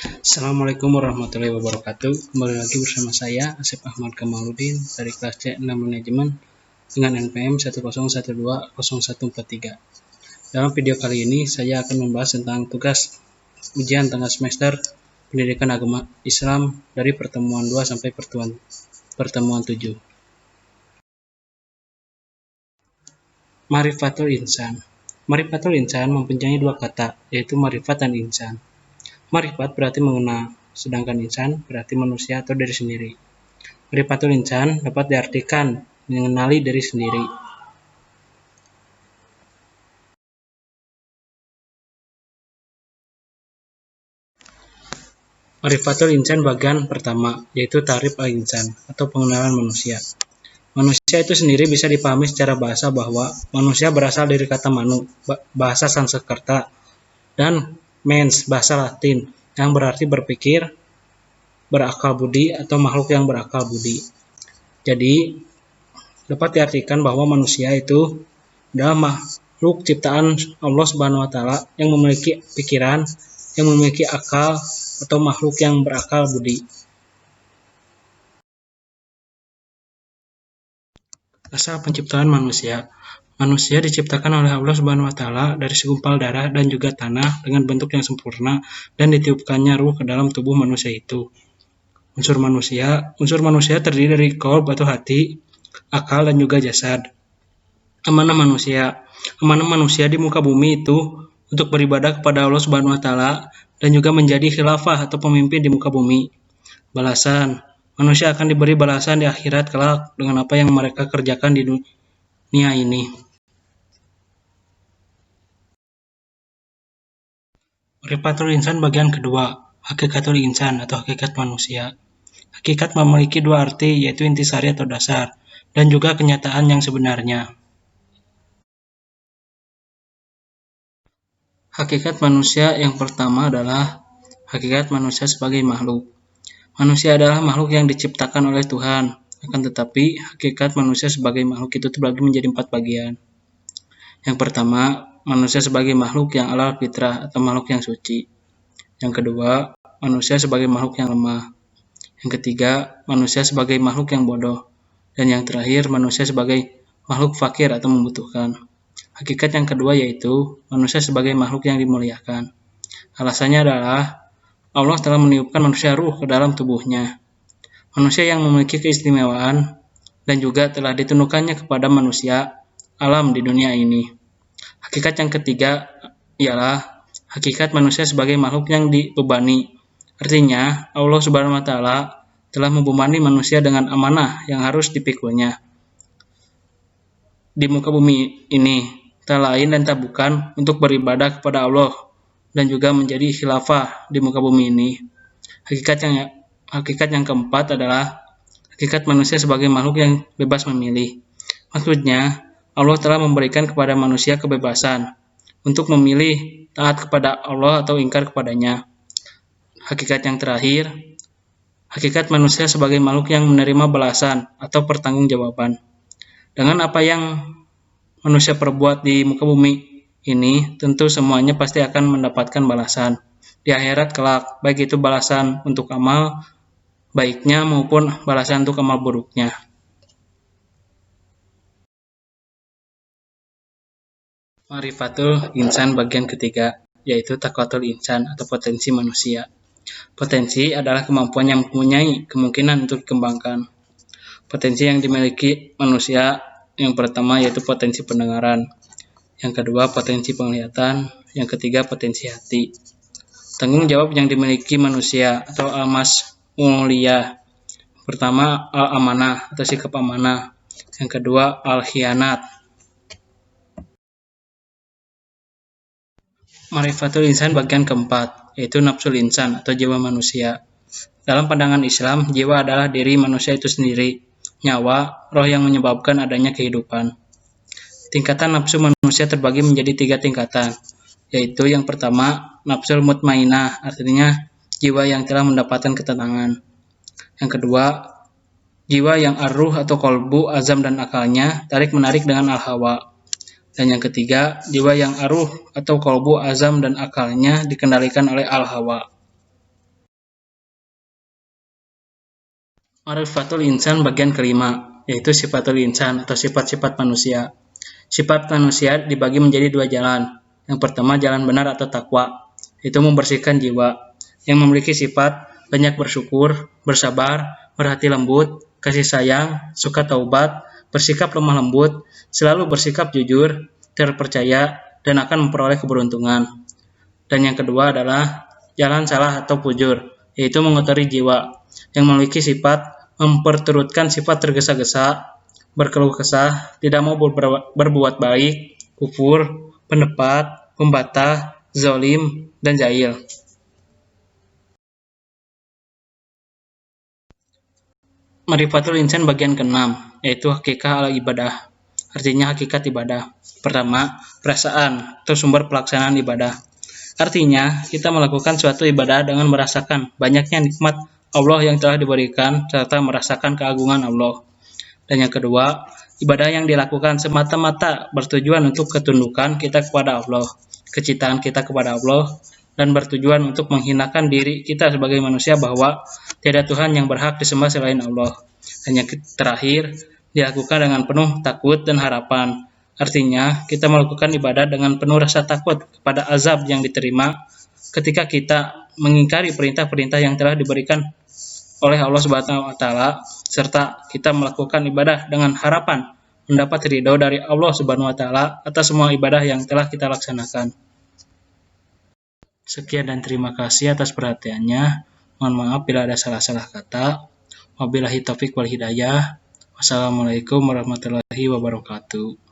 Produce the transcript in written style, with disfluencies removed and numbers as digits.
Assalamualaikum warahmatullahi wabarakatuh. Kembali lagi bersama saya, Asep Ahmad Kamaludin dari kelas C6 Manajemen dengan NPM 101201443. Dalam video kali ini, saya akan membahas tentang tugas ujian tengah semester Pendidikan Agama Islam dari pertemuan 2 sampai pertemuan 7. Marifatul Insan. Marifatul Insan mempunyai dua kata, yaitu marifat dan insan. Marifat berarti mengenal, sedangkan insan berarti manusia atau diri sendiri. Marifatul insan dapat diartikan mengenali diri sendiri. Marifatul insan bagian pertama, yaitu ta'rif al-insan atau pengenalan manusia. Manusia itu sendiri bisa dipahami secara bahasa bahwa manusia berasal dari kata manu, bahasa Sanskerta, dan mens, bahasa Latin, yang berarti berpikir, berakal budi, atau makhluk yang berakal budi. Jadi, dapat diartikan bahwa manusia itu adalah makhluk ciptaan Allah Subhanahu wa Ta'ala yang memiliki pikiran, yang memiliki akal, atau makhluk yang berakal budi. Asal penciptaan manusia. Manusia diciptakan oleh Allah Subhanahu wa Ta'ala dari segumpal darah dan juga tanah dengan bentuk yang sempurna dan ditiupkannya ruh ke dalam tubuh manusia itu. Unsur manusia terdiri dari qalb atau hati, akal dan juga jasad. Amanah manusia di muka bumi itu untuk beribadah kepada Allah Subhanahu wa Ta'ala dan juga menjadi khilafah atau pemimpin di muka bumi. Balasan. Manusia akan diberi balasan di akhirat kelak dengan apa yang mereka kerjakan di dunia ini. Marifatul insan bagian kedua, hakikatul insan atau hakikat manusia. Hakikat memiliki dua arti, yaitu intisari atau dasar, dan juga kenyataan yang sebenarnya. Hakikat manusia yang pertama adalah hakikat manusia sebagai makhluk. Manusia adalah makhluk yang diciptakan oleh Tuhan, akan tetapi hakikat manusia sebagai makhluk itu terbagi menjadi 4 bagian. Yang pertama, manusia sebagai makhluk yang alal fitrah atau makhluk yang suci. Yang kedua, manusia sebagai makhluk yang lemah. Yang ketiga, manusia sebagai makhluk yang bodoh. Dan yang terakhir, manusia sebagai makhluk fakir atau membutuhkan. Hakikat yang kedua yaitu manusia sebagai makhluk yang dimuliakan. Alasannya adalah Allah telah meniupkan manusia ruh ke dalam tubuhnya. Manusia yang memiliki keistimewaan dan juga telah ditundukkannya kepada manusia alam di dunia ini. Hakikat yang ketiga ialah hakikat manusia sebagai makhluk yang dibebani. Artinya, Allah Subhanahu wa Ta'ala telah membebani manusia dengan amanah yang harus dipikulnya di muka bumi ini, tak lain dan tak bukan untuk beribadah kepada Allah dan juga menjadi khilafah di muka bumi ini. Hakikat yang keempat adalah hakikat manusia sebagai makhluk yang bebas memilih. Maksudnya, Allah telah memberikan kepada manusia kebebasan untuk memilih taat kepada Allah atau ingkar kepadanya. Hakikat yang terakhir, hakikat manusia sebagai makhluk yang menerima balasan atau pertanggungjawaban. Dengan apa yang manusia perbuat di muka bumi ini, tentu semuanya pasti akan mendapatkan balasan di akhirat kelak, baik itu balasan untuk amal baiknya maupun balasan untuk amal buruknya. Marifatul insan bagian ketiga, yaitu taqwatul insan atau potensi manusia. Potensi adalah kemampuan yang mempunyai kemungkinan untuk dikembangkan. Potensi yang dimiliki manusia yang pertama yaitu potensi pendengaran. Yang kedua, potensi penglihatan. Yang ketiga, potensi hati. Tanggung jawab yang dimiliki manusia atau al-mas'uliyah. Pertama, al-amanah atau sikap amanah. Yang kedua, al-khianat. Marifatul insan bagian keempat, yaitu nafsul insan atau jiwa manusia. Dalam pandangan Islam, jiwa adalah diri manusia itu sendiri, nyawa, roh yang menyebabkan adanya kehidupan. Tingkatan nafsu manusia terbagi menjadi 3 tingkatan, yaitu yang pertama, nafsul mutmainah, artinya jiwa yang telah mendapatkan ketenangan. Yang kedua, jiwa yang ar-ruh atau kolbu, azam dan akalnya tarik-menarik dengan al-hawa. Dan yang ketiga, jiwa yang ar-ruh atau kolbu, azam dan akalnya dikendalikan oleh al-hawa. Ma'rifatul insan bagian kelima, yaitu sifatul insan atau sifat-sifat manusia. Sifat manusia dibagi menjadi dua jalan. Yang pertama jalan benar atau takwa, itu membersihkan jiwa, yang memiliki sifat banyak bersyukur, bersabar, berhati lembut, kasih sayang, suka taubat, bersikap lemah lembut, selalu bersikap jujur, terpercaya, dan akan memperoleh keberuntungan. Dan yang kedua adalah jalan salah atau fujur, yaitu mengotori jiwa, yang memiliki sifat memperturutkan sifat tergesa-gesa, berkeluh kesah, tidak mau berbuat baik, kufur, pendapat, pembatah, zalim, dan jahil. Ma'rifatul insan bagian ke-6, yaitu hakikat al-ibadah. Artinya hakikat ibadah. Pertama, perasaan atau sumber pelaksanaan ibadah. Artinya, kita melakukan suatu ibadah dengan merasakan banyaknya nikmat Allah yang telah diberikan serta merasakan keagungan Allah. Dan yang kedua, ibadah yang dilakukan semata-mata bertujuan untuk ketundukan kita kepada Allah, kecintaan kita kepada Allah, dan bertujuan untuk menghinakan diri kita sebagai manusia bahwa tiada Tuhan yang berhak disembah selain Allah. Dan yang terakhir, dilakukan dengan penuh takut dan harapan. Artinya, kita melakukan ibadah dengan penuh rasa takut kepada azab yang diterima ketika kita mengingkari perintah-perintah yang telah diberikan oleh Allah Subhanahu wa taala, serta kita melakukan ibadah dengan harapan mendapat ridho dari Allah Subhanahu wa taala atas semua ibadah yang telah kita laksanakan. Sekian dan terima kasih atas perhatiannya. Mohon maaf bila ada salah-salah kata. Wabillahi taufik wal hidayah. Wassalamualaikum warahmatullahi wabarakatuh.